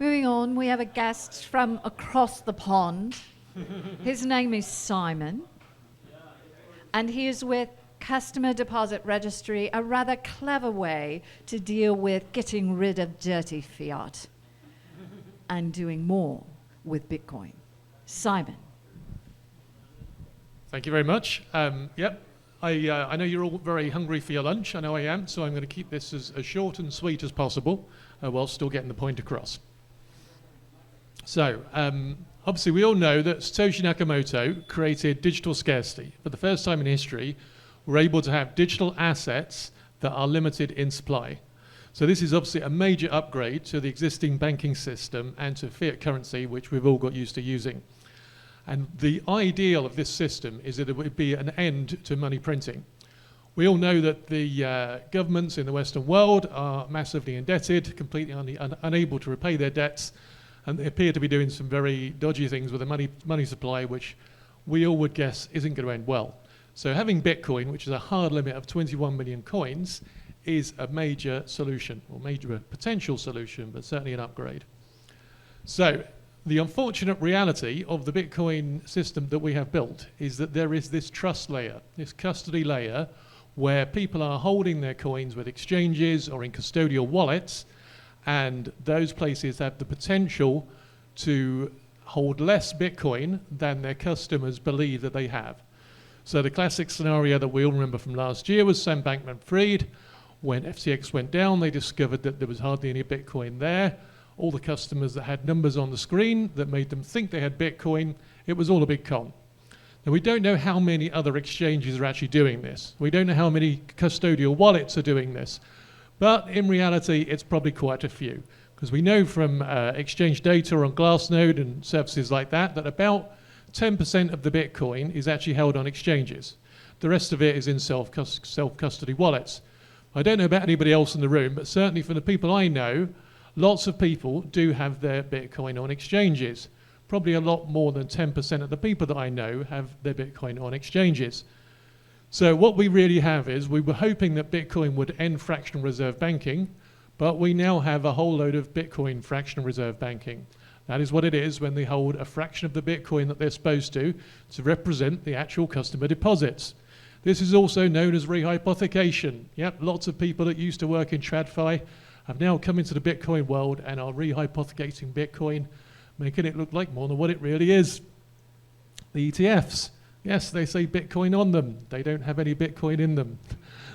Moving on, we have a guest from across the pond. His name is Simon, and he is with Customer Deposit Registry, a rather clever way to deal with getting rid of dirty fiat and doing more with Bitcoin. Simon. Thank you very much. Yep, I know you're all very hungry for your lunch. I know I am, so I'm going to keep this as short and sweet as possible while still getting the point across. So, obviously we all know that Satoshi Nakamoto created digital scarcity. For the first time in history, we're able to have digital assets that are limited in supply. So this is obviously a major upgrade to the existing banking system and to fiat currency, which we've all got used to using. And the ideal of this system is that it would be an end to money printing. We all know that the governments in the Western world are massively indebted, completely unable to repay their debts, and they appear to be doing some very dodgy things with the money supply, which we all would guess isn't going to end well. So having Bitcoin, which is a hard limit of 21 million coins, is a major solution, or major potential solution, but certainly an upgrade. So the unfortunate reality of the Bitcoin system that we have built is that there is this trust layer, this custody layer, where people are holding their coins with exchanges or in custodial wallets, and those places have the potential to hold less Bitcoin than their customers believe that they have. So the classic scenario that we all remember from last year was Sam Bankman-Fried. When FTX went down, they discovered that there was hardly any Bitcoin there. All the customers that had numbers on the screen that made them think they had Bitcoin, it was all a big con. Now we don't know how many other exchanges are actually doing this. We don't know how many custodial wallets are doing this. But in reality, it's probably quite a few. Because we know from exchange data on Glassnode and services like that, that about 10% of the Bitcoin is actually held on exchanges. The rest of it is in self-custody wallets. I don't know about anybody else in the room, but certainly for the people I know, lots of people do have their Bitcoin on exchanges. Probably a lot more than 10% of the people that I know have their Bitcoin on exchanges. So what we really have is, we were hoping that Bitcoin would end fractional reserve banking, but we now have a whole load of Bitcoin fractional reserve banking. That is what it is when they hold a fraction of the Bitcoin that they're supposed to represent the actual customer deposits. This is also known as rehypothecation. Yep, lots of people that used to work in TradFi have now come into the Bitcoin world and are rehypothecating Bitcoin, making it look like more than what it really is. The ETFs, yes, they say Bitcoin on them. They don't have any Bitcoin in them.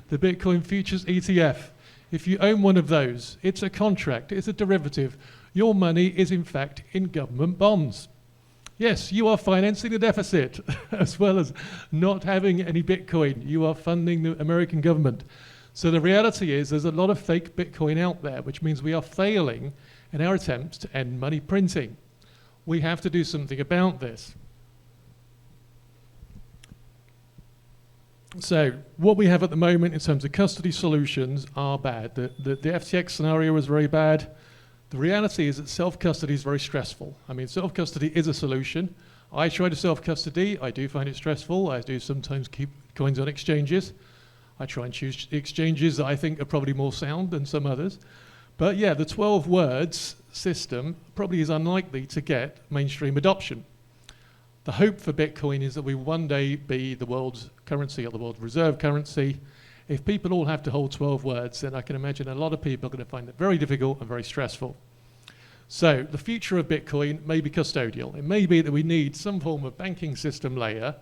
The Bitcoin Futures ETF, if you own one of those, it's a contract, it's a derivative. Your money is in fact in government bonds. Yes, you are financing the deficit as well as not having any Bitcoin. You are funding the American government. So the reality is there's a lot of fake Bitcoin out there, which means we are failing in our attempts to end money printing. We have to do something about this. So what we have at the moment in terms of custody solutions are bad. The FTX scenario was very bad. The reality is that self-custody is very stressful. I mean, self-custody is a solution. I try to self-custody. I do find it stressful. I do sometimes keep coins on exchanges. I try and choose exchanges that I think are probably more sound than some others. But yeah, the 12 words system probably is unlikely to get mainstream adoption. The hope for Bitcoin is that we one day be the world's currency or the world's reserve currency. If people all have to hold 12 words, then I can imagine a lot of people are going to find it very difficult and very stressful. So the future of Bitcoin may be custodial. It may be that we need some form of banking system layer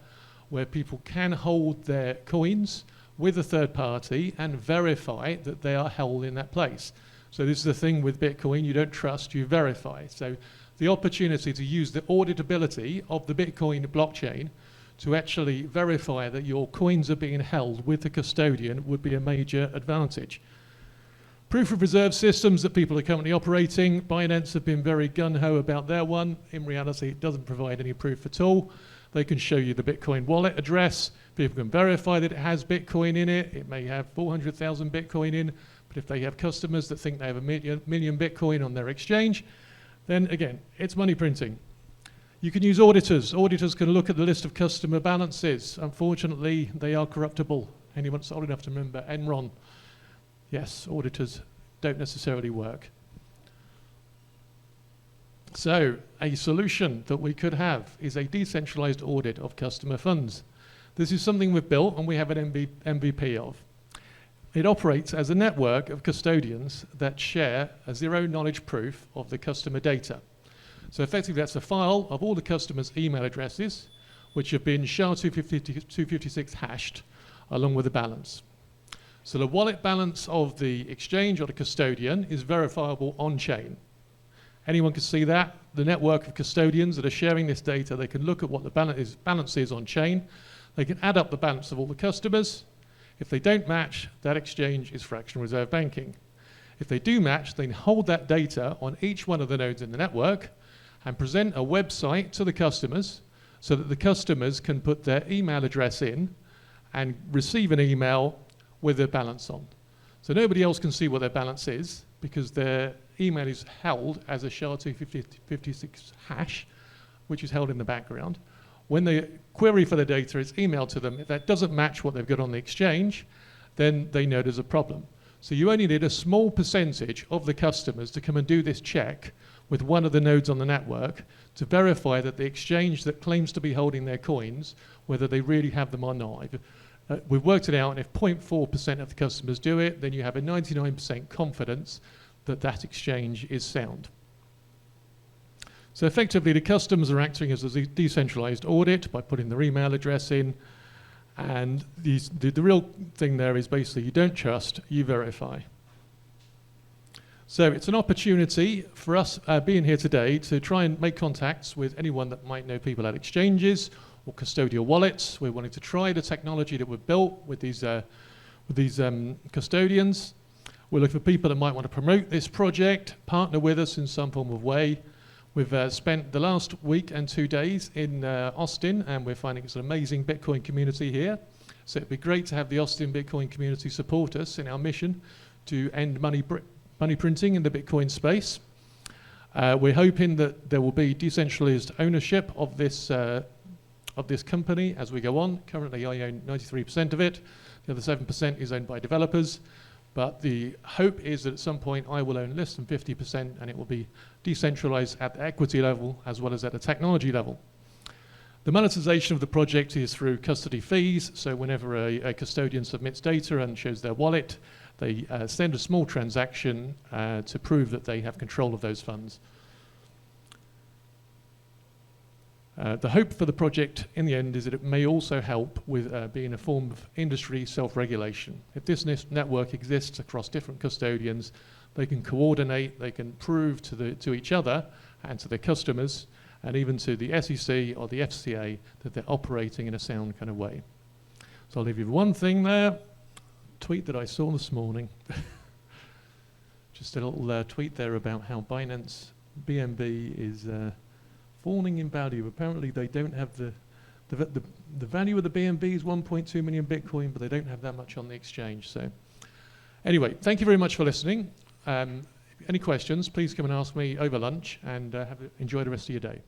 where people can hold their coins with a third party and verify that they are held in that place. So this is the thing with Bitcoin, you don't trust, you verify. So the opportunity to use the auditability of the Bitcoin blockchain to actually verify that your coins are being held with the custodian would be a major advantage. Proof of reserve systems that people are currently operating, Binance have been very gung-ho about their one. In reality, it doesn't provide any proof at all. They can show you the Bitcoin wallet address. People can verify that it has Bitcoin in it. It may have 400,000 Bitcoin in, but if they have customers that think they have a million Bitcoin on their exchange, then again, it's money printing. You can use auditors. Auditors can look at the list of customer balances. Unfortunately, they are corruptible. Anyone that's old enough to remember Enron? Yes, auditors don't necessarily work. So a solution that we could have is a decentralized audit of customer funds. This is something we've built and we have an MVP of. It operates as a network of custodians that share a zero knowledge proof of the customer data. So effectively that's a file of all the customers' email addresses which have been SHA-256 hashed along with the balance. So the wallet balance of the exchange or the custodian is verifiable on-chain. Anyone can see that. The network of custodians that are sharing this data, they can look at what the balance is on-chain. They can add up the balance of all the customers. If they don't match, that exchange is fractional reserve banking. If they do match, they hold that data on each one of the nodes in the network and present a website to the customers so that the customers can put their email address in and receive an email with their balance on. So nobody else can see what their balance is because their email is held as a SHA-256 hash, which is held in the background. When the query for the data is emailed to them, if that doesn't match what they've got on the exchange, then they know there's a problem. So you only need a small percentage of the customers to come and do this check with one of the nodes on the network to verify that the exchange that claims to be holding their coins, whether they really have them or not. We've worked it out, and if 0.4% of the customers do it, then you have a 99% confidence that that exchange is sound. So effectively, the customers are acting as a decentralized audit by putting their email address in. And the real thing there is basically you don't trust, you verify. So it's an opportunity for us being here today to try and make contacts with anyone that might know people at exchanges or custodial wallets. We're wanting to try the technology that we've built with these custodians. We're looking for people that might want to promote this project, partner with us in some form of way. We've spent the last week and 2 days in Austin, and we're finding it's an amazing Bitcoin community here. So it'd be great to have the Austin Bitcoin community support us in our mission to end money printing in the Bitcoin space. We're hoping that there will be decentralized ownership of this company as we go on. Currently, I own 93% of it. The other 7% is owned by developers. But the hope is that at some point I will own less than 50% and it will be decentralized at the equity level as well as at the technology level. The monetization of the project is through custody fees. So whenever a custodian submits data and shows their wallet, they send a small transaction to prove that they have control of those funds. The hope for the project in the end is that it may also help with being a form of industry self-regulation. If this network exists across different custodians, they can coordinate, they can prove to each other and to their customers and even to the SEC or the FCA that they're operating in a sound kind of way. So I'll leave you with one thing there, tweet that I saw this morning. Just a little tweet there about how Binance BNB is falling in value. Apparently they don't have the value of the BNB is 1.2 million Bitcoin, but they don't have that much on the exchange. So anyway, thank you very much for listening. Any questions, please come and ask me over lunch and enjoy the rest of your day.